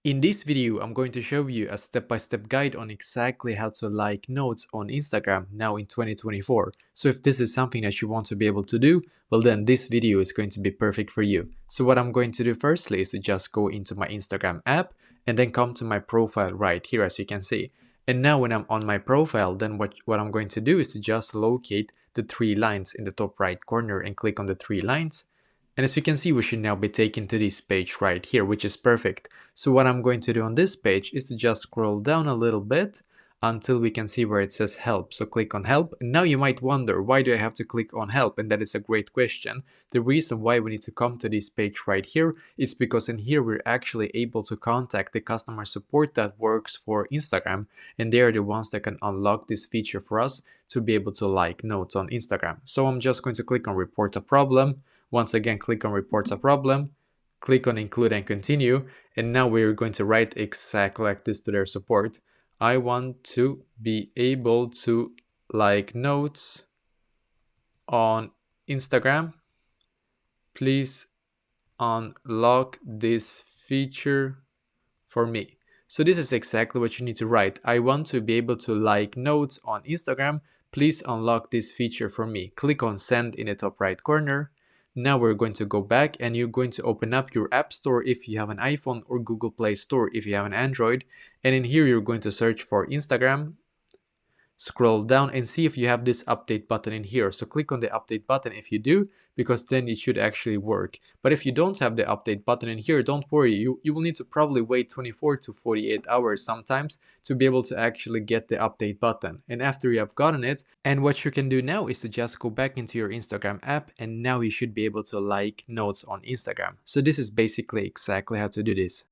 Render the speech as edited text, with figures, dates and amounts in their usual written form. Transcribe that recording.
In this video, I'm going to show you a step-by-step guide on exactly how to like notes on Instagram now in 2024. So if this is something that you want to be able to do, well then this video is going to be perfect for you. So what I'm going to do firstly is to just go into my Instagram app and then come to my profile right here as you can see. And now when I'm on my profile, then what I'm going to do is to just locate the three lines in the top right corner and click on the three lines. And as you can see, we should now be taken to this page right here, which is perfect. So what I'm going to do on this page is to just scroll down a little bit until we can see where it says help. So click on help. And now you might wonder, why do I have to click on help? And that is a great question. The reason why we need to come to this page right here is because in here we're actually able to contact the customer support that works for Instagram. And they are the ones that can unlock this feature for us to be able to like notes on Instagram. So I'm just going to click on report a problem. Once again, click on report a problem, click on include and continue, and now we're going to write exactly like this to their support. I want to be able to like notes on Instagram. Please unlock this feature for me. So this is exactly what you need to write. I want to be able to like notes on Instagram. Please unlock this feature for me. Click on send in the top right corner. Now we're going to go back and you're going to open up your app store if you have an iPhone or Google Play Store if you have an Android. And in here, you're going to search for Instagram. Scroll down and see if you have this update button in here. So click on the update button if you do, because then it should actually work. But if you don't have the update button in here, don't worry, you will need to probably wait 24 to 48 hours sometimes to be able to actually get the update button. And after you have gotten it, and what you can do now is to just go back into your Instagram app, and now you should be able to like notes on Instagram. So this is basically exactly how to do this.